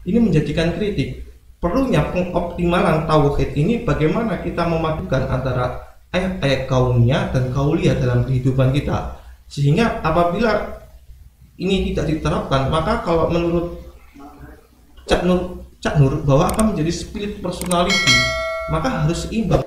ini menjadikan kritik. Perlunya pengoptimalan tauhid ini bagaimana kita memadukan antara ayat-ayat kauniyah dan kauliyah dalam kehidupan kita. Sehingga apabila ini tidak diterapkan, maka kalau menurut Cak Nur bahwa akan menjadi split personality, maka harus seimbang.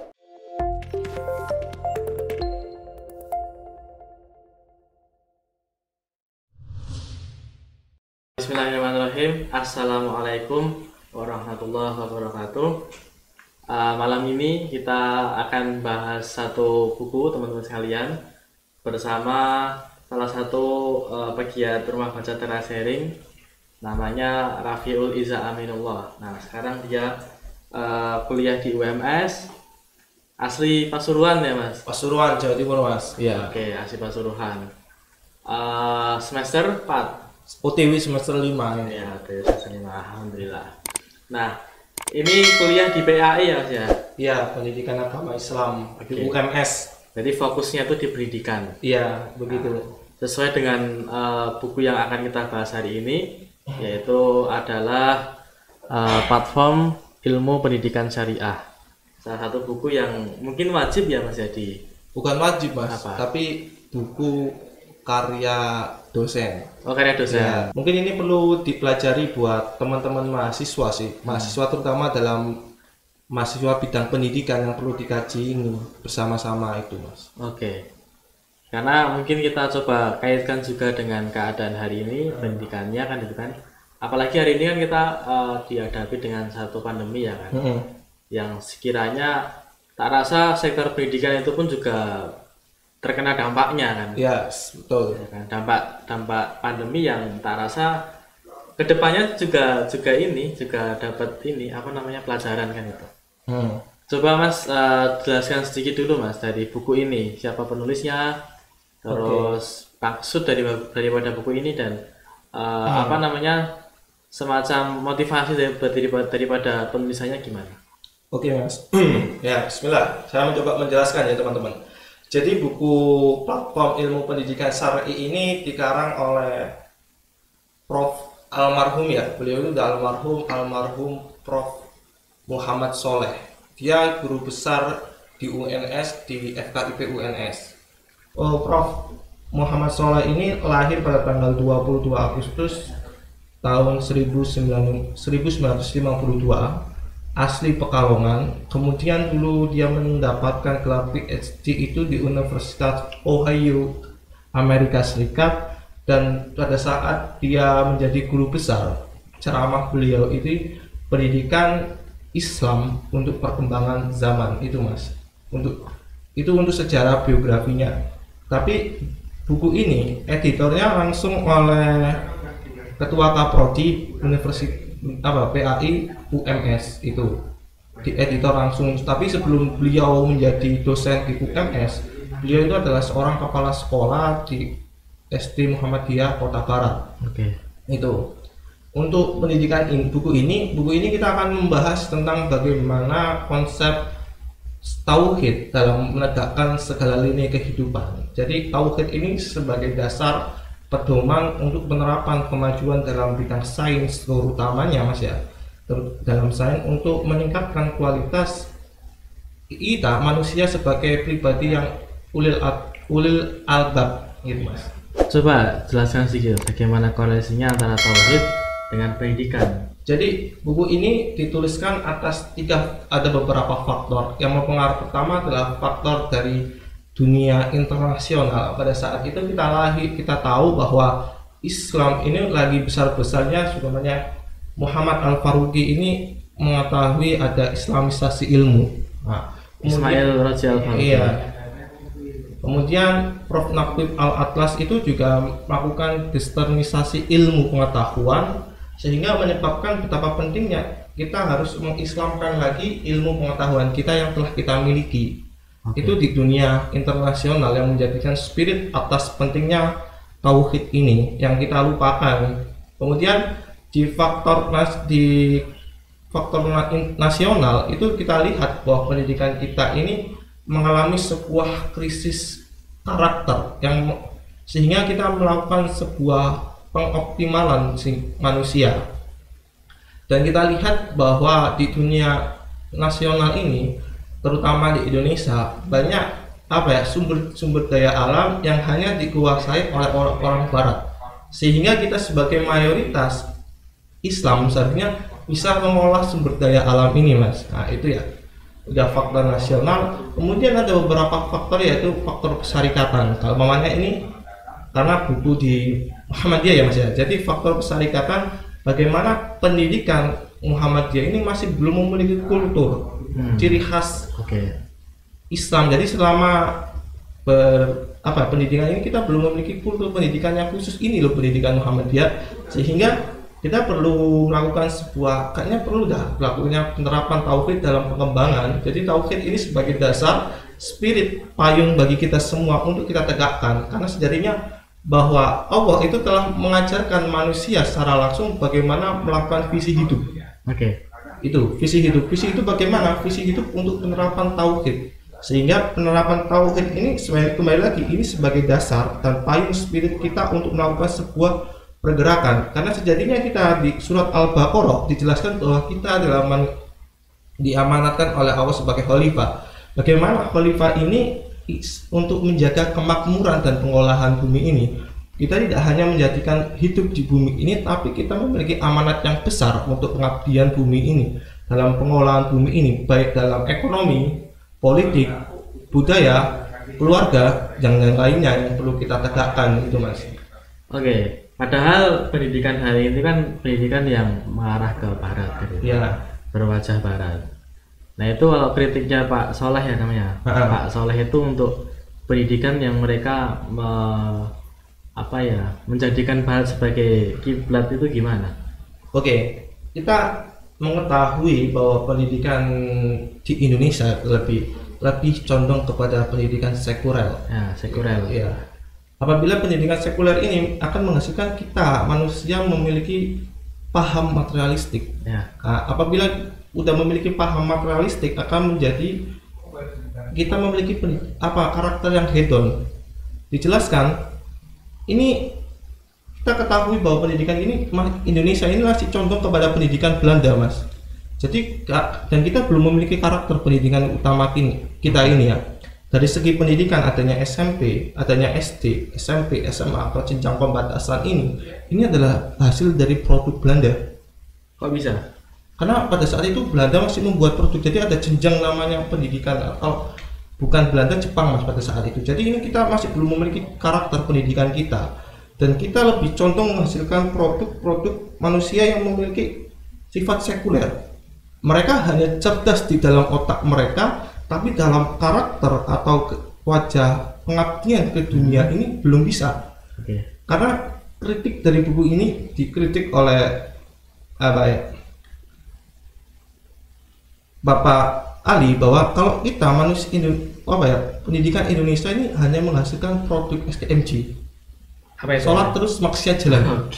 Bismillahirrahmanirrahim. Assalamualaikum warahmatullahi wabarakatuh. Malam ini kita akan bahas satu buku teman-teman sekalian bersama salah satu pegiat rumah baca terasering, namanya Rafiul Iza Aminullah. Nah, sekarang dia kuliah di UMS, asli Pasuruan ya Mas? Pasuruan, Jawa Timur, Mas. Iya. Oke, asli Pasuruan. Semester 4. OTW semester 5 ini. Ya, semester 5. Alhamdulillah. Nah, ini kuliah di PAI ya Mas ya? Iya, Pendidikan Agama Islam di Oke. UMS. Jadi fokusnya itu di pendidikan. Iya, begitu. Sesuai dengan buku yang akan kita bahas hari ini, yaitu adalah platform ilmu pendidikan syariah. Salah satu buku yang mungkin wajib ya Mas Yadi. Bukan wajib, Mas, Apa? tapi buku karya dosen. Oh, karya dosen. Ya, mungkin ini perlu dipelajari buat teman-teman mahasiswa sih, mahasiswa terutama dalam mahasiswa bidang pendidikan yang perlu dikaji ini bersama-sama itu, Mas. Oke. Karena mungkin kita coba kaitkan juga dengan keadaan hari ini, pendidikannya kan gitu kan. Apalagi hari ini kan kita dihadapi dengan satu pandemi ya kan. Yang sekiranya tak rasa sektor pendidikan itu pun juga terkena dampaknya kan. Yes, betul. Ya kan? Dampak pandemi yang tak rasa kedepannya juga dapat ini apa namanya pelajaran kan itu. Coba Mas jelaskan sedikit dulu Mas dari buku ini, siapa penulisnya, terus maksud daripada buku ini dan apa namanya semacam motivasi daripada penulisannya gimana? Oke, Mas. Ya, bismillah. Saya mencoba menjelaskan ya teman-teman. Jadi buku platform ilmu pendidikan syar'i ini dikarang oleh Prof. almarhum ya. Beliau itu udah almarhum Prof. Muhammad Soleh. Dia guru besar di UNS, di FKIP UNS. Prof. Muhammad Soleh ini lahir pada tanggal 22 Agustus tahun 1952, asli Pekalongan. Kemudian dulu dia mendapatkan gelar PhD itu di Universitas Ohio, Amerika Serikat, dan pada saat dia menjadi guru besar, ceramah beliau itu pendidikan Islam untuk perkembangan zaman itu, Mas. Untuk sejarah biografinya. Tapi buku ini editornya langsung oleh Ketua Kaprodi Universitas PAI UMS itu, di editor langsung. Tapi sebelum beliau menjadi dosen di UMS, beliau itu adalah seorang kepala sekolah di SD Muhammadiyah Kota Barat. Oke. Itu untuk pendidikan buku ini kita akan membahas tentang bagaimana konsep tauhid dalam menegakkan segala lini kehidupan. Jadi tauhid ini sebagai dasar pedoman untuk penerapan kemajuan dalam bidang sains terutamanya, Mas ya, dalam sains untuk meningkatkan kualitas kita manusia sebagai pribadi yang ulil albab gitu, Mas. Coba jelaskan sedikit bagaimana korelasinya antara tauhid dengan pendidikan. Jadi buku ini dituliskan atas ada beberapa faktor. Yang mempengaruhi pertama adalah faktor dari dunia internasional. Pada saat itu kita tahu bahwa Islam ini lagi besar-besarnya, sebenarnya Muhammad Al-Faruqi ini mengetahui ada islamisasi ilmu. Nah, Ismail Raja Al-Faruqi. Iya. Kemudian Prof. Naqib Al-Atlas itu juga melakukan desternisasi ilmu pengetahuan, sehingga menyebabkan betapa pentingnya kita harus mengislamkan lagi ilmu pengetahuan kita yang telah kita miliki. Itu di dunia internasional yang menjadikan spirit atas pentingnya tauhid ini yang kita lupakan. Kemudian di faktor nasional itu kita lihat bahwa pendidikan kita ini mengalami sebuah krisis karakter yang sehingga kita melakukan sebuah pengoptimalan manusia. Dan kita lihat bahwa di dunia nasional ini, terutama di Indonesia, banyak sumber daya alam yang hanya dikuasai oleh orang Barat, sehingga kita sebagai mayoritas Islam seharusnya bisa mengolah sumber daya alam ini, Mas. Nah, itu ya udah faktor nasional. Kemudian ada beberapa faktor, yaitu faktor kesyarikatan. Kalau mamanya ini karena buku di Muhammadiyah ya Mas ya, jadi faktor kesyarikatan, bagaimana pendidikan Muhammadiyah ini masih belum memiliki kultur ciri khas Islam. Jadi selama pendidikan ini kita belum memiliki kultur pendidikan yang khusus ini loh, pendidikan Muhammadiyah, sehingga kita perlu melakukan kayaknya perlu melakukan penerapan tauhid dalam pengembangan. Jadi tauhid ini sebagai dasar spirit payung bagi kita semua untuk kita tegakkan, karena sejatinya bahwa Allah itu telah mengajarkan manusia secara langsung bagaimana melakukan visi hidup. Itu visi hidup bagaimana visi hidup untuk penerapan tauhid, sehingga penerapan tauhid ini kembali lagi ini sebagai dasar dan payung spirit kita untuk melakukan sebuah pergerakan. Karena sejatinya kita di surat Al-Baqarah dijelaskan bahwa kita diamanatkan oleh Allah sebagai khalifah. Bagaimana khalifah ini untuk menjaga kemakmuran dan pengolahan bumi ini. Kita tidak hanya menjadikan hidup di bumi ini, tapi kita memiliki amanat yang besar untuk pengabdian bumi ini, dalam pengolahan bumi ini, baik dalam ekonomi, politik, budaya, keluarga, dan lainnya yang perlu kita tegakkan, itu Mas. Padahal pendidikan hari ini kan pendidikan yang mengarah ke barat, berwajah barat. Nah itu kalau kritiknya Pak Soleh ya namanya, Pak Soleh itu untuk pendidikan yang mereka menjadikan barat sebagai kiblat itu gimana? Kita mengetahui bahwa pendidikan di Indonesia lebih condong kepada pendidikan sekuler. Ya. Apabila pendidikan sekuler ini akan menghasilkan kita manusia memiliki paham materialistik. Apabila udah memiliki paham materialistik, akan menjadi kita memiliki karakter yang hedon. Dijelaskan ini, kita ketahui bahwa pendidikan ini Indonesia ini masih condong kepada pendidikan Belanda, Mas. Jadi dan kita belum memiliki karakter pendidikan utama kita ini ya. Dari segi pendidikan, adanya SMP, adanya SD, SMP, SMA atau jenjang pembatasan ini adalah hasil dari produk Belanda. Kok bisa? Karena pada saat itu Belanda masih membuat produk, jadi ada jenjang namanya pendidikan. Kalau bukan Belanda, Jepang Mas pada saat itu. Jadi ini kita masih belum memiliki karakter pendidikan kita, dan kita lebih condong menghasilkan produk-produk manusia yang memiliki sifat sekuler. Mereka hanya cerdas di dalam otak mereka, tapi dalam karakter atau wajah pengabdian ke dunia ini belum bisa. Karena kritik dari buku ini dikritik oleh Bapak Ali, bahwa kalau kita pendidikan Indonesia ini hanya menghasilkan produk STMJ, sholat terus maksiat jalan.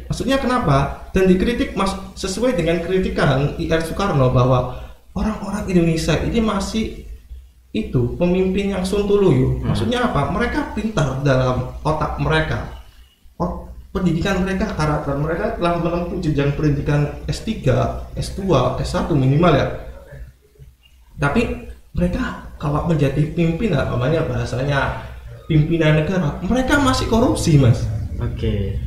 Maksudnya kenapa? Dan dikritik sesuai dengan kritikan I.R. Soekarno bahwa orang-orang Indonesia ini masih pemimpin yang sontoloyo. Maksudnya apa? Mereka pintar dalam otak mereka, pendidikan mereka, karakter mereka telah menempuh jenjang pendidikan S3, S2, S1 minimal ya. Tapi mereka kalau menjadi pimpinan, bahasanya pimpinan negara, mereka masih korupsi, Mas.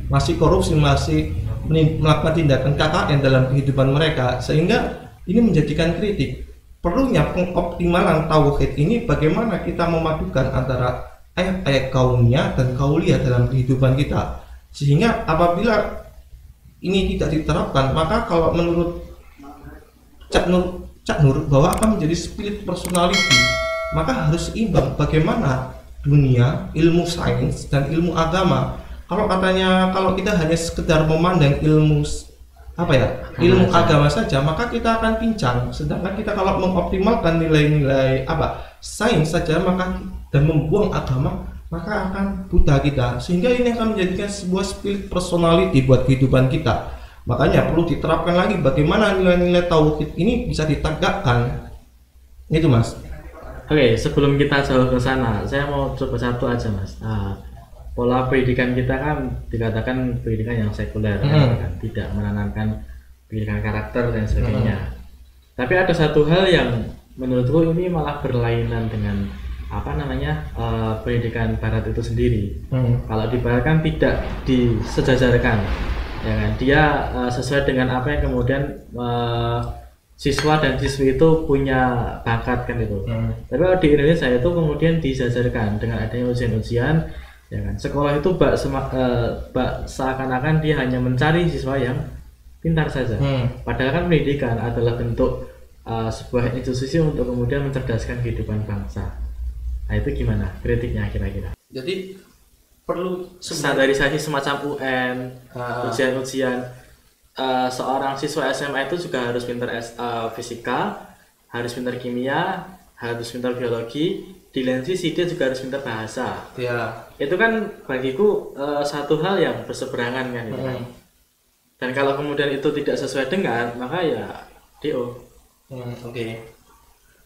Masih korupsi, masih melakukan tindakan KKN dalam kehidupan mereka, sehingga ini menjadikan kritik. Perlunya pengoptimalan tauhid ini, bagaimana kita memadukan antara ayat-ayat kauniyah dan kauliyah dalam kehidupan kita. Sehingga apabila ini tidak diterapkan, maka kalau menurut Cak Nur bahwa akan menjadi split personality, maka harus seimbang bagaimana dunia, ilmu sains dan ilmu agama. Kalau kita hanya sekedar memandang ilmu agama saja, maka kita akan pincang. Sedangkan kita kalau mengoptimalkan nilai-nilai sains saja dan membuang agama, maka akan buta kita. Sehingga ini akan menjadikan sebuah split personality buat kehidupan kita. Makanya perlu diterapkan lagi bagaimana nilai-nilai tauhid ini bisa ditegakkan. Itu Mas. Sebelum kita jauh ke sana, saya mau coba satu aja Mas. pola pendidikan kita kan dikatakan pendidikan yang sekuler, kan? Tidak menanamkan pendidikan karakter dan sebagainya. Tapi ada satu hal yang menurutku ini malah berlainan dengan pendidikan Barat itu sendiri. Kalau di Barat kan tidak disejajarkan, ya kan? Dia sesuai dengan apa yang kemudian siswa dan siswi itu punya bakat kan itu. Tapi kalau di Indonesia itu kemudian disejajarkan dengan adanya ujian-ujian, ya kan? Sekolah itu seakan-akan dia hanya mencari siswa yang pintar saja. Padahal kan pendidikan adalah bentuk sebuah institusi untuk kemudian mencerdaskan kehidupan bangsa. Nah itu gimana kritiknya kira-kira? Jadi perlu standarisasi semacam UN, ujian-ujian. Seorang siswa SMA itu juga harus pintar fisika, harus pintar kimia, harus pintar biologi. Di lain sisi dia juga harus pintar bahasa. Ya. Itu kan bagiku satu hal yang berseberangan kan itu kan. Dan kalau kemudian itu tidak sesuai dengan, maka ya DO. Oke.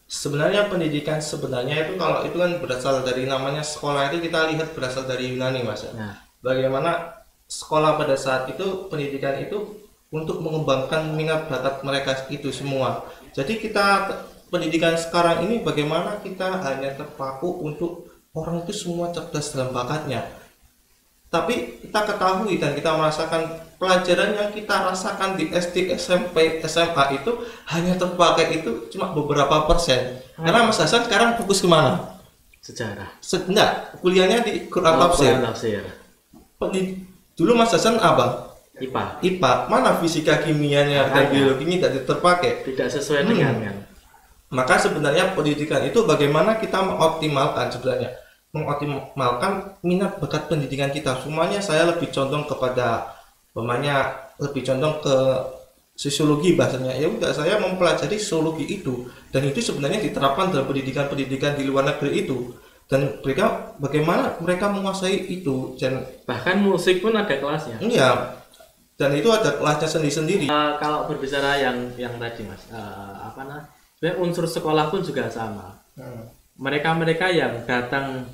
Sebenarnya pendidikan itu kalau itu kan berasal dari namanya sekolah itu kita lihat berasal dari Yunani, Mas. Nah. Bagaimana sekolah pada saat itu pendidikan itu untuk mengembangkan minat bakat mereka itu semua. Jadi pendidikan sekarang ini bagaimana kita hanya terpaku untuk orang itu semua cerdas dalam bakatnya. Tapi kita ketahui dan kita merasakan pelajaran yang kita rasakan di SD, SMP, SMA itu hanya terpakai itu cuma beberapa persen. Karena Mas Hasan sekarang fokus kemana? Sejarah. Enggak, kuliahnya di Quran tafsir. Dulu Mas Hasan apa? IPA. Mana fisika kimianya dan biologinya tidak terpakai? Tidak sesuai dengan kan. Maka sebenarnya pendidikan itu bagaimana kita mengoptimalkan minat bakat pendidikan kita. Semuanya saya lebih condong ke sosiologi bahasanya. Ya udah, saya mempelajari sosiologi itu, dan itu sebenarnya diterapkan dalam pendidikan di luar negeri itu, dan bagaimana mereka menguasai itu, dan bahkan musik pun ada kelasnya. Iya, dan itu ada kelasnya sendiri-sendiri. Kalau berbicara yang tadi Mas, sebenarnya unsur sekolah pun juga sama. Mereka yang datang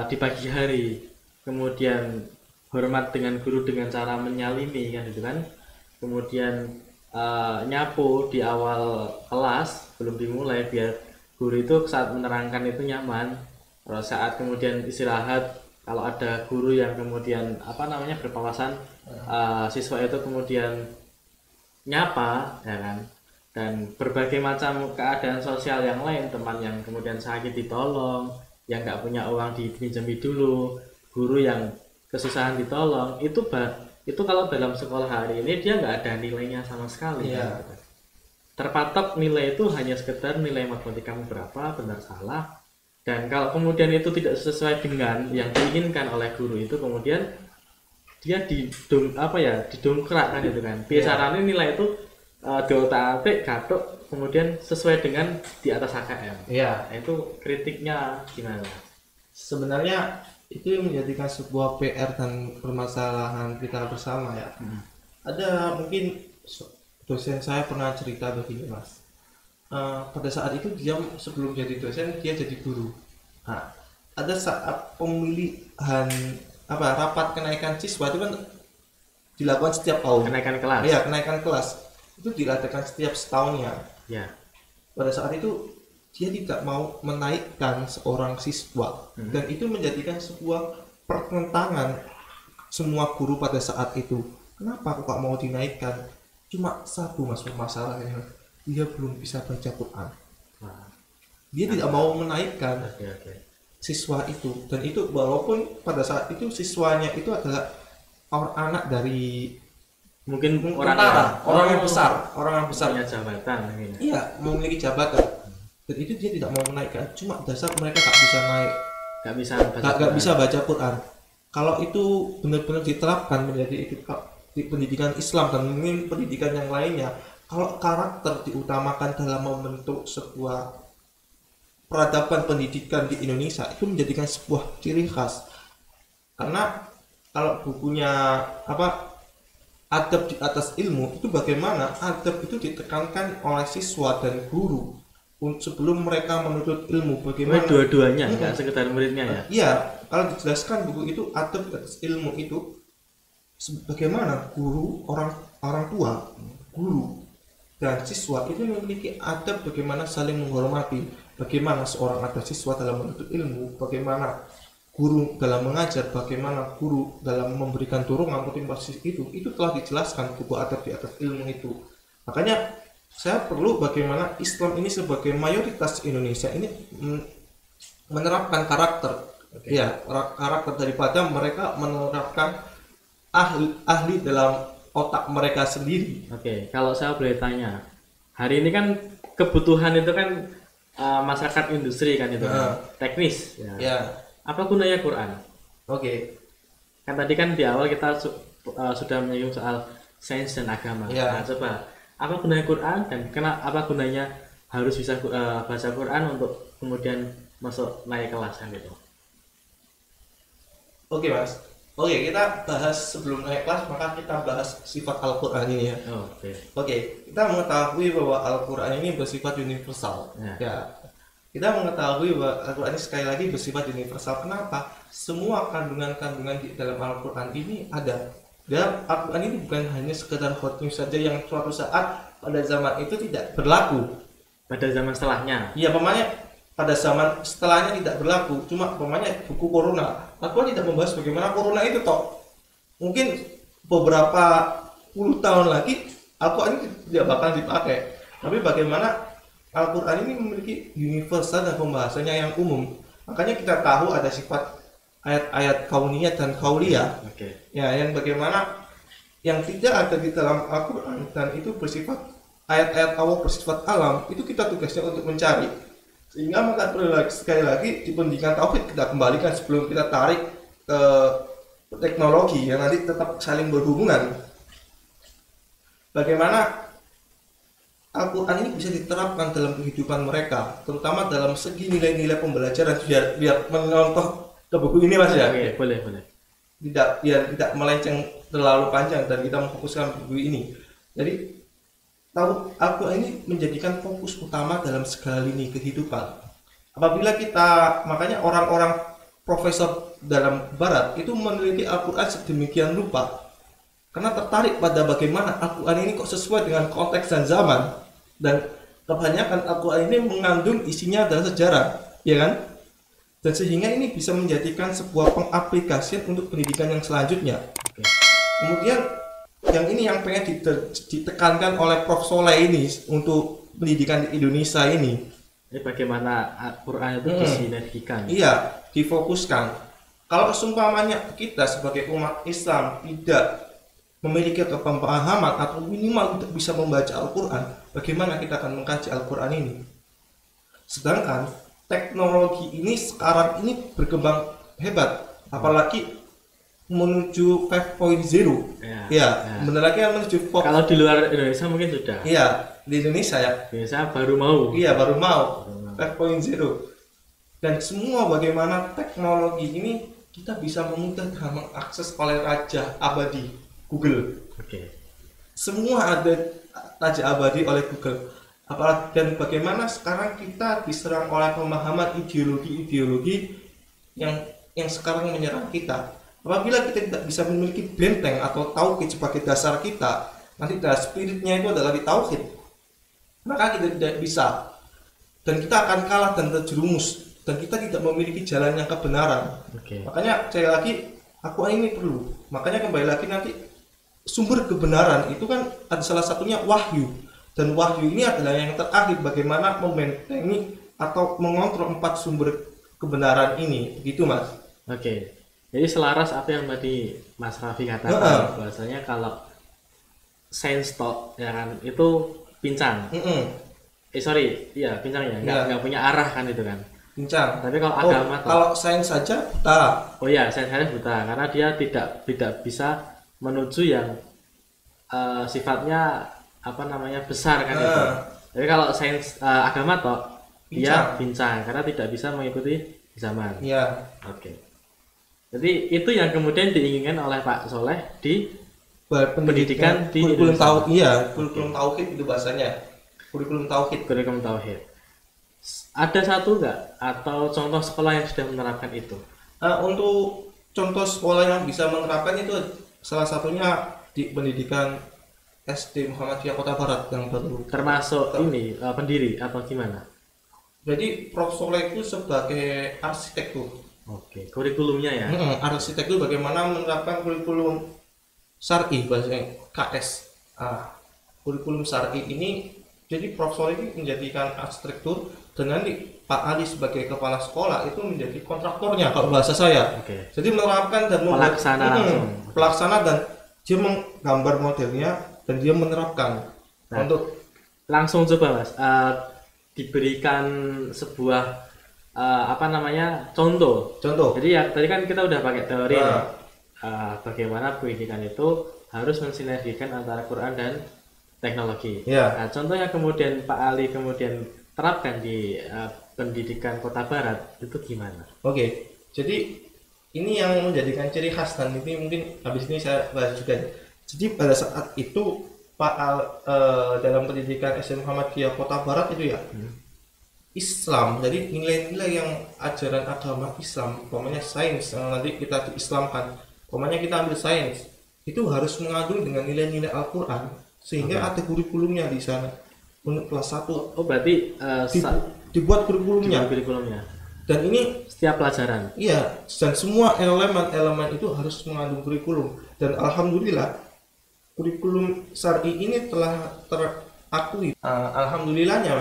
di pagi hari, kemudian hormat dengan guru dengan cara menyalimi kan gitu kan, kemudian nyapu di awal kelas belum dimulai biar guru itu saat menerangkan itu nyaman. Kalau saat kemudian istirahat, kalau ada guru yang kemudian berpawasan, siswa itu kemudian nyapa, ya kan, dan berbagai macam keadaan sosial yang lain, teman yang kemudian sakit ditolong, yang nggak punya uang dipinjami dulu, guru yang kesusahan ditolong, itu kalau dalam sekolah hari ini dia nggak ada nilainya sama sekali. Yeah. Kan? Terpatok nilai itu hanya sekedar nilai matematika berapa, benar salah, dan kalau kemudian itu tidak sesuai dengan yang diinginkan oleh guru itu, kemudian dia didongkrak kan itu kan. Biasanya nilai itu diotak-atik gatuk kemudian sesuai dengan di atas HKM. Iya. Nah, itu kritiknya gimana? Sebenarnya itu menjadikan sebuah PR dan permasalahan kita bersama ya. Ada mungkin dosen saya pernah cerita begini Mas. Pada saat itu dia sebelum jadi dosen dia jadi guru. Nah, ada saat pemilihan rapat kenaikan siswa itu kan dilakukan setiap tahun. Kenaikan kelas. Iya, kenaikan kelas. Itu dilakukan setiap setahunnya. Ya. Pada saat itu dia tidak mau menaikkan seorang siswa, dan itu menjadikan sebuah pertentangan semua guru pada saat itu. Kenapa kok mau dinaikkan? Cuma satu Mas masalahnya, dia belum bisa baca Quran. Dia tidak mau menaikkan siswa itu, dan itu walaupun pada saat itu siswanya itu adalah anak dari mungkin orang yang besar punya jabatan. Iya, memiliki jabatan, dan itu dia tidak mau menaikkan. Cuma dasar mereka tak bisa naik, nggak bisa baca Quran. Kalau itu benar-benar diterapkan menjadi di pendidikan Islam dan mungkin pendidikan yang lainnya, kalau karakter diutamakan dalam membentuk sebuah peradaban pendidikan di Indonesia, itu menjadikan sebuah ciri khas. Karena kalau bukunya adab di atas ilmu, itu bagaimana adab itu ditekankan oleh siswa dan guru, sebelum mereka menuntut ilmu bagaimana dua-duanya nggak sekedar muridnya ya. Iya, kalau dijelaskan buku itu adab atas ilmu itu bagaimana guru orang tua, guru dan siswa itu memiliki adab bagaimana saling menghormati, bagaimana seorang ada siswa dalam menuntut ilmu, bagaimana guru dalam mengajar, bagaimana guru dalam memberikan dorongan motivasi itu telah dijelaskan buku adab di atas ilmu itu. Makanya saya perlu bagaimana Islam ini sebagai mayoritas Indonesia ini menerapkan karakter, ya karakter daripada mereka menerapkan ahli dalam otak mereka sendiri. Oke, kalau saya boleh tanya, hari ini kan kebutuhan itu kan masyarakat industri kan itu kan, teknis. Ya. Apa gunanya Quran? Oke. Kan tadi kan di awal kita sudah menyinggung soal sains dan agama. Nah, coba apa gunanya Quran dan apa gunanya harus bisa baca Quran untuk kemudian masuk naik kelas kan itu? Oke Mas. Oke, kita bahas sebelum naik kelas maka kita bahas sifat Al-Quran ini ya. Oke, kita mengetahui bahwa Al-Quran ini bersifat universal. Ya. Kita mengetahui bahwa Al-Quran ini sekali lagi bersifat universal. Kenapa? Semua kandungan-kandungan di dalam Al-Quran ini ada. Dan Al-Quran ini bukan hanya sekedar hot news saja yang suatu saat pada zaman itu tidak berlaku. Pada zaman setelahnya? Iya, pemanya pada zaman setelahnya tidak berlaku. Cuma pemanya buku Corona. Al-Quran tidak membahas bagaimana Corona itu toh. Mungkin beberapa puluh tahun lagi Al-Quran ini tidak bakal dipakai. Tapi bagaimana Al-Quran ini memiliki universal dan pembahasannya yang umum. Makanya kita tahu ada sifat ayat-ayat kauniyah dan kauliyah, ya, yang bagaimana yang tidak ada di dalam Al-Quran dan itu bersifat ayat-ayat Allah bersifat alam, itu kita tugasnya untuk mencari. Sehingga maka sekali lagi di pendidikan tauhid kita kembalikan sebelum kita tarik ke teknologi yang nanti tetap saling berhubungan. Bagaimana Al-Quran ini bisa diterapkan dalam kehidupan mereka, terutama dalam segi nilai-nilai pembelajaran, biar mencontoh ke buku ini Mas ya. Oke, boleh. Tidak melenceng terlalu panjang dan kita memfokuskan buku ini. Jadi tahu Al-Quran ini menjadikan fokus utama dalam segala lini kehidupan. Apabila kita, makanya orang-orang profesor dalam barat itu meneliti Al-Quran sedemikian rupa karena tertarik pada bagaimana Al-Quran ini kok sesuai dengan konteks dan zaman, dan kebanyakan Al-Quran ini mengandung isinya adalah sejarah, ya kan? Dan sehingga ini bisa menjadikan sebuah pengaplikasian untuk pendidikan yang selanjutnya. Kemudian yang ini yang pengen ditekankan oleh Prof. Soleh ini untuk pendidikan di Indonesia ini. Bagaimana Al-Quran itu disinergikan? Iya, difokuskan. Kalau seumpamanya kita sebagai umat Islam tidak memiliki kepemahaman atau minimal untuk bisa membaca Al-Quran, bagaimana kita akan mengkaji Al-Quran ini? Sedangkan teknologi ini sekarang ini berkembang hebat, apalagi menuju 5.0. Benar lagi menuju 4. Kalau di luar Indonesia mungkin sudah. Iya, di Indonesia ya. Indonesia baru mau. Iya, baru mau 5.0. Dan semua bagaimana teknologi ini kita bisa memudahkan mengakses oleh Raja Abadi Google. Semua ada Raja Abadi oleh Google. Apalagi dan bagaimana sekarang kita diserang oleh pemahaman ideologi-ideologi yang sekarang menyerang kita. Apabila kita tidak bisa memiliki benteng atau tauhid sebagai dasar kita, nanti spiritnya itu adalah di tauhid, maka kita tidak bisa, dan kita akan kalah dan terjerumus, dan kita tidak memiliki jalan yang kebenaran. Makanya saya lagi Al-Quran ini perlu. Makanya kembali lagi nanti sumber kebenaran itu kan ada salah satunya wahyu. Dan wahyu ini adalah yang terakhir bagaimana membentengi atau mengontrol 4 sumber kebenaran ini, begitu Mas. Jadi selaras apa yang tadi Mas Raffi katakan, bahwasanya kalau sains talk ya kan itu pincang. Pincang ya, nggak punya arah kan itu kan. Pincang. Tapi kalau agama kalau sains saja buta. Sains saja buta karena dia tidak bisa menuju yang sifatnya besar kan itu. Jadi kalau sains agama toh dia pincang karena tidak bisa mengikuti zaman. Jadi itu yang kemudian diinginkan oleh Pak Soleh di pendidikan di kurikulum tauhid. Kurikulum tauhid itu bahasanya. Kurikulum tauhid. Ada satu nggak atau contoh sekolah yang sudah menerapkan itu? Untuk contoh sekolah yang bisa menerapkan itu salah satunya di pendidikan SD Muhammadiyah Kota Barat yang baru. Termasuk ini pendiri atau gimana? Jadi Prof. Soleh itu sebagai arsitek tuh. Oke, kurikulumnya ya. Arsitek itu bagaimana menerapkan kurikulum syar'i bahasanya KS. Kurikulum syar'i ini jadi Prof. Soleh ini menjadikan arsitektur dan nanti Pak Ali sebagai kepala sekolah itu menjadi kontraktornya kalau bahasa saya. Oke. Jadi menerapkan dan Pelaksana langsung. Pelaksana dan dia menggambar modelnya dan dia menerapkan. Untuk langsung coba Mas, diberikan sebuah contoh. Jadi ya tadi kan kita udah pakai teori bagaimana pendidikan itu harus mensinergikan antara Quran dan teknologi. Nah, contoh yang kemudian Pak Ali kemudian terapkan di pendidikan Kota Barat itu gimana? Oke, jadi ini yang menjadikan ciri khas dan ini mungkin habis ini saya bahas juga. Jadi pada saat itu Pak dalam pendidikan SD Muhammadiyah Kota Barat itu ya Islam, jadi nilai-nilai yang ajaran agama Islam, umpamanya sains, nanti kita diislamkan, umpamanya kita ambil sains, itu harus mengadu dengan nilai-nilai Al-Quran, sehingga ada kurikulumnya di sana untuk kelas 1. Oh berarti dibuat kurikulumnya. Dan ini setiap pelajaran. Iya, dan semua elemen-elemen itu harus mengandung kurikulum. Dan alhamdulillah kurikulum syar'i ini telah terakui. Alhamdulillahnya ya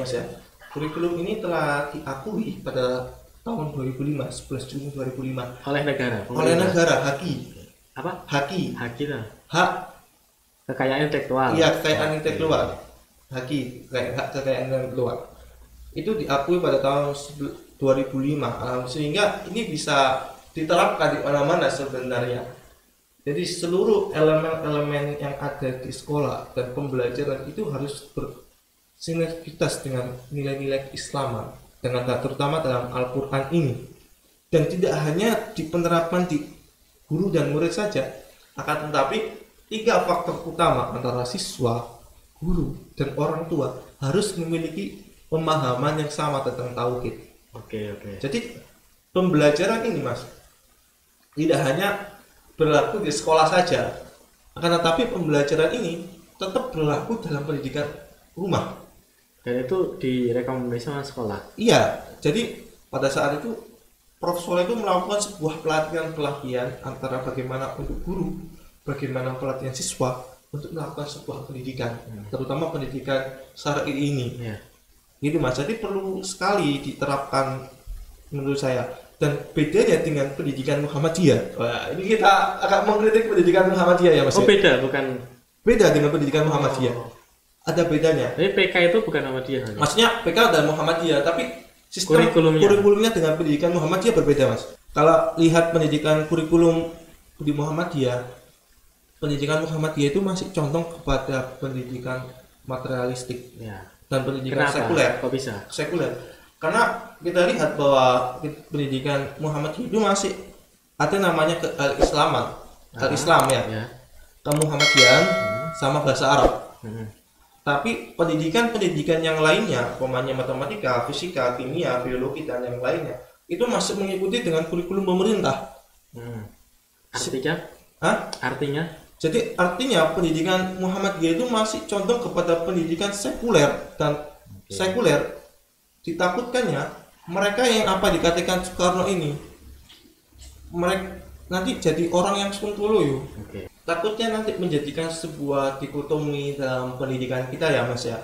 Mas ya. Kurikulum ini telah diakui pada tahun 2005, 11 Juni 2005 oleh negara. HAKI. Apa? HAKI. HAKI lah. Hak kekayaan intelektual. Iya, kekayaan intelektual. HAKI, kekayaan intelektual. Itu diakui pada tahun 2005, sehingga ini bisa diterapkan di mana-mana sebenarnya. Jadi seluruh elemen-elemen yang ada di sekolah dan pembelajaran itu harus bersinergitas dengan nilai-nilai Keislaman, dengan terutama dalam Al-Quran ini. Dan tidak hanya di penerapan di guru dan murid saja, akan tetapi 3 faktor utama antara siswa, guru, dan orang tua harus memiliki pemahaman yang sama tentang tauhid. Oke. Jadi pembelajaran ini Mas tidak hanya berlaku di sekolah saja, akan tetapi pembelajaran ini tetap berlaku dalam pendidikan rumah. Dan itu direkomendasikan sekolah. Iya, jadi pada saat itu Prof. Soleh itu melakukan sebuah pelatihan antara bagaimana untuk guru, bagaimana pelatihan siswa untuk melakukan sebuah pendidikan, terutama pendidikan syar'i ini. Gitu Mas, jadi perlu sekali diterapkan menurut saya. Dan bedanya dengan pendidikan Muhammadiyah. Wah, ini kita agak mengkritik pendidikan Muhammadiyah ya Mas. Oh beda, bukan? Beda dengan pendidikan Muhammadiyah. Ada bedanya. Jadi PK itu bukan Muhammadiyah. Maksudnya PK dan Muhammadiyah, tapi sistem kurikulumnya dengan pendidikan Muhammadiyah berbeda Mas. Kalau lihat pendidikan kurikulum di Muhammadiyah, pendidikan Muhammadiyah itu masih condong kepada pendidikan materialistik. Dan pendidikan sekuler. Kok bisa? Sekuler. Karena kita lihat bahwa pendidikan Muhammadiyah itu masih ada namanya al-Islaman, al-Islam ya. Kemuhammadiyan sama bahasa Arab. Tapi pendidikan yang lainnya, umpamanya matematika, fisika, kimia, biologi dan yang lainnya, itu masih mengikuti dengan kurikulum pemerintah. Artinya? Jadi artinya pendidikan Muhammadiyah itu masih condong kepada pendidikan sekuler dan sekuler ditakutkannya mereka yang dikatakan Soekarno ini mereka nanti jadi orang yang sontoloyo. Takutnya nanti menjadikan sebuah dikotomi dalam pendidikan kita ya Mas ya.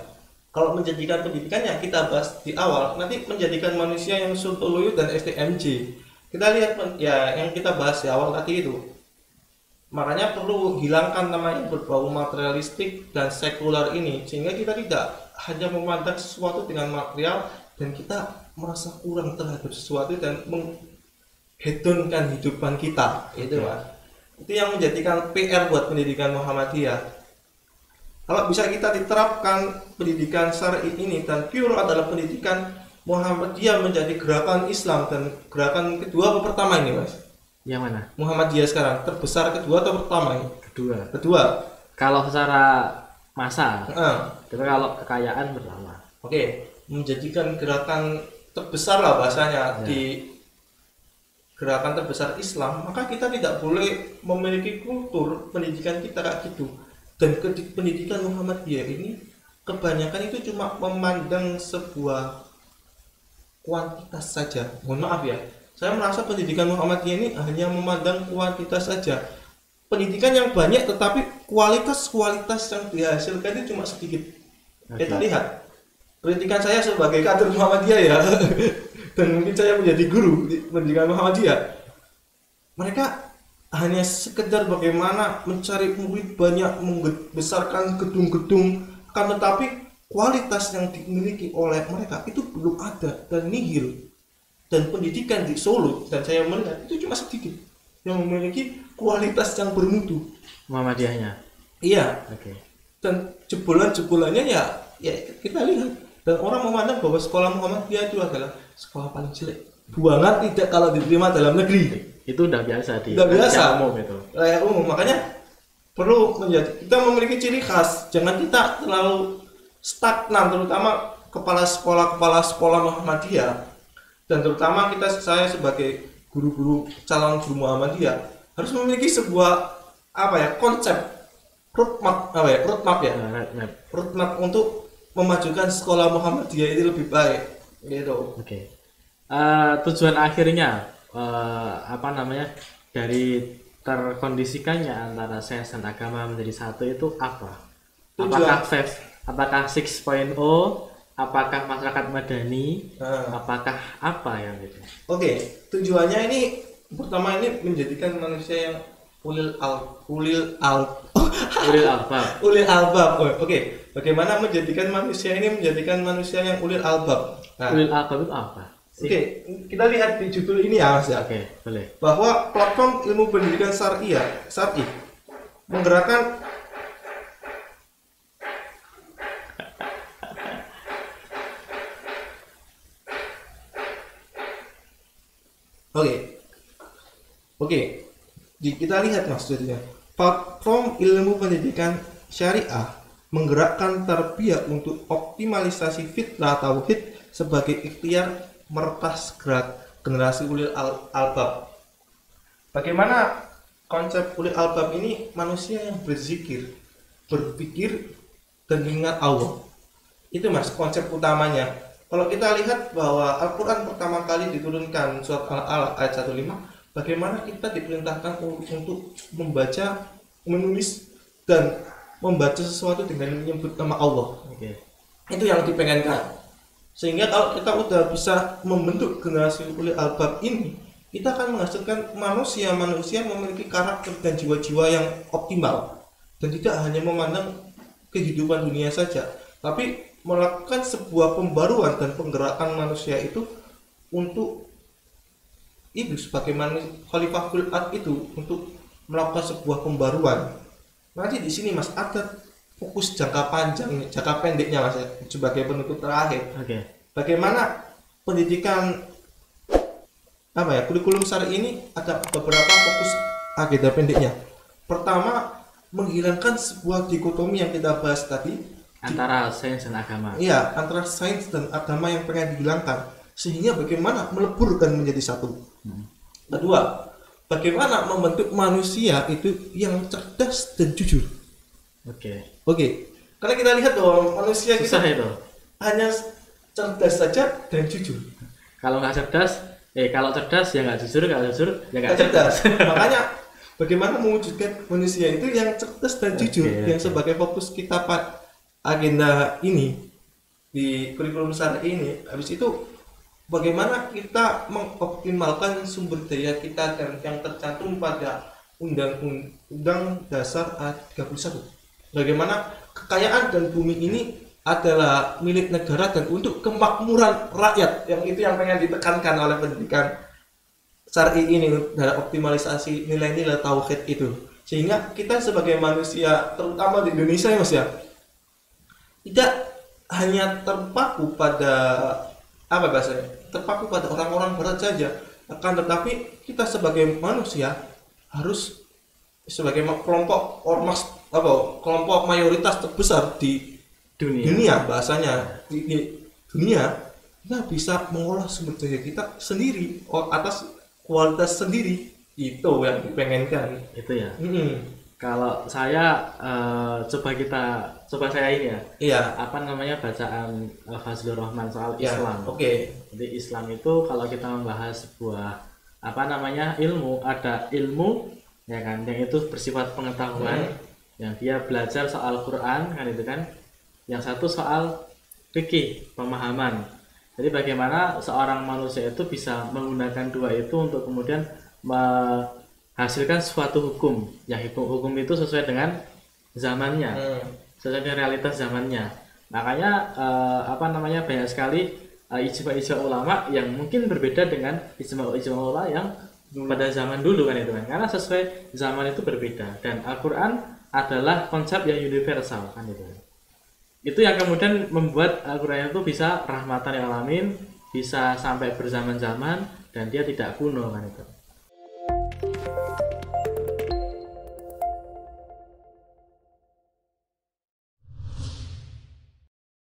Kalau menjadikan pendidikan yang kita bahas di awal nanti menjadikan manusia yang sontoloyo dan STMJ. Kita lihat ya yang kita bahas di awal tadi itu. Makanya perlu hilangkan namanya berbau materialistik dan sekuler ini sehingga kita tidak hanya memandang sesuatu dengan material dan kita merasa kurang terhadap sesuatu dan menghedonkan hidupan kita. Itu Mas. Itu yang menjadikan PR buat pendidikan Muhammadiyah. Kalau bisa kita diterapkan pendidikan syar'i ini dan pure adalah pendidikan Muhammadiyah menjadi gerakan Islam dan gerakan kedua atau pertama ini Mas? Yang mana? Muhammadiyah sekarang terbesar kedua atau pertama ini? Kedua. Kalau secara massa, tapi kalau kekayaan pertama. Oke, menjadikan gerakan terbesar lah bahasanya di gerakan terbesar Islam, maka kita tidak boleh memiliki kultur pendidikan kita kayak gitu. Dan pendidikan Muhammadiyah ini kebanyakan itu cuma memandang sebuah kuantitas saja. Mohon maaf ya, saya merasa pendidikan Muhammadiyah ini hanya memandang kuantitas saja. Pendidikan yang banyak tetapi kualitas yang dihasilkan itu cuma sedikit. Kita lihat pendidikan saya sebagai kader Muhammadiyah ya, dan mungkin saya menjadi guru di pendidikan Muhammadiyah. Mereka hanya sekedar bagaimana mencari murid banyak, membesarkan gedung-gedung, kan, tetapi kualitas yang dimiliki oleh mereka itu belum ada dan nihil. Dan pendidikan di Solo, dan saya melihat itu cuma sedikit yang memiliki kualitas yang bermutu. Muhammadiyahnya. Iya. Dan jebolan-jebolannya ya kita lihat. Dan orang memandang bahwa sekolah Muhammadiyah itu adalah sekolah paling jelek. Buangan tidak kalau diterima dalam negeri. Itu udah biasa di umum itu. Layak umum. Makanya perlu kita memiliki ciri khas. Jangan kita terlalu stagnan, terutama kepala sekolah Muhammadiyah. Dan terutama saya sebagai guru-guru calon guru Muhammadiyah harus memiliki sebuah konsep roadmap untuk memajukan sekolah Muhammadiyah ini lebih baik gitu. Tujuan akhirnya dari terkondisikannya antara sains dan agama menjadi satu itu apa? Apakah 6.0, apakah masyarakat madani, apakah apa yang itu? Tujuannya ini pertama ini menjadikan manusia yang ulil albab. Bagaimana menjadikan manusia ini menjadikan manusia yang ulil albab? Ulil albab itu apa? Kita lihat di judul ini ya, Mas ya. Boleh. Bahwa platform ilmu pendidikan syar'i menggerakkan kita lihat maksudnya. Platform ilmu pendidikan syariah menggerakkan tarbiyah untuk optimalisasi fitrah tauhid sebagai ikhtiar meretas gerak generasi ulil albab. Bagaimana konsep ulil albab ini? Manusia yang berzikir, berpikir, dan mengingat Allah. Itu Mas konsep utamanya. Kalau kita lihat bahwa Al-Quran pertama kali diturunkan surat Al-Alaq ayat 15, bagaimana kita diperintahkan untuk membaca, menulis, dan membaca sesuatu dengan menyebut nama Allah. Itu yang dipengenkan. Sehingga kalau kita udah bisa membentuk generasi ulil albab ini, kita akan menghasilkan manusia memiliki karakter dan jiwa-jiwa yang optimal, dan tidak hanya memandang kehidupan dunia saja, tapi melakukan sebuah pembaruan dan penggerakan manusia itu untuk itu sebagaimana Khalifah fil ard itu untuk melakukan sebuah pembaruan. Nanti di sini Mas ada fokus jangka panjang, jangka pendeknya Mas ya, sebagai penutup terakhir. Bagaimana pendidikan kurikulum syar'i ini ada beberapa fokus agenda pendeknya. Pertama, menghilangkan sebuah dikotomi yang kita bahas tadi antara sains dan agama. Iya, antara sains dan agama yang pengen dihilangkan, sehingga bagaimana meleburkan menjadi satu. Kedua, bagaimana membentuk manusia itu yang cerdas dan jujur. Karena kita lihat bahwa manusia susah kita itu hanya cerdas saja dan jujur. Kalau cerdas ya nggak jujur, kalau jujur ya nggak cerdas. Makanya bagaimana mewujudkan manusia itu yang cerdas dan jujur, yang sebagai fokus kita agenda ini di kurikulum syar'i ini. Habis itu bagaimana kita mengoptimalkan sumber daya kita dan yang tercantum pada Undang-Undang Dasar 31. Bagaimana kekayaan dan bumi ini adalah milik negara dan untuk kemakmuran rakyat, yang itu yang pengen ditekankan oleh pendidikan syar'i ini dalam optimalisasi nilai-nilai tauhid itu. Sehingga kita sebagai manusia, terutama di Indonesia ya Mas ya, tidak hanya terpaku pada orang-orang barat saja, akan tetapi kita sebagai manusia harus sebagai kelompok mayoritas terbesar di dunia bahasanya di dunia, kita bisa mengolah sumber daya kita sendiri atas kualitas sendiri. Itu yang dipengenkan itu ya. Kalau saya coba saya ini ya. Iya. Apa namanya bacaan Fazlur Rahman soal Islam. Oke. Jadi Islam itu kalau kita membahas sebuah apa namanya ilmu, ada ilmu ya kan yang itu bersifat pengetahuan, yang dia belajar soal Quran kan itu kan. Yang satu soal fikih, pemahaman. Jadi bagaimana seorang manusia itu bisa menggunakan dua itu untuk kemudian menghasilkan suatu hukum. Ya hukum itu sesuai dengan zamannya, sesuai dengan realitas zamannya. Makanya banyak sekali ijma ulama yang mungkin berbeda dengan ijma ulama yang pada zaman dulu kan itu kan. Karena sesuai zaman itu berbeda, dan Al-Qur'an adalah konsep yang universal kan itu. Itu yang kemudian membuat Al-Qur'an itu bisa rahmatan lil alamin, bisa sampai berzaman-zaman, dan dia tidak kuno kan itu.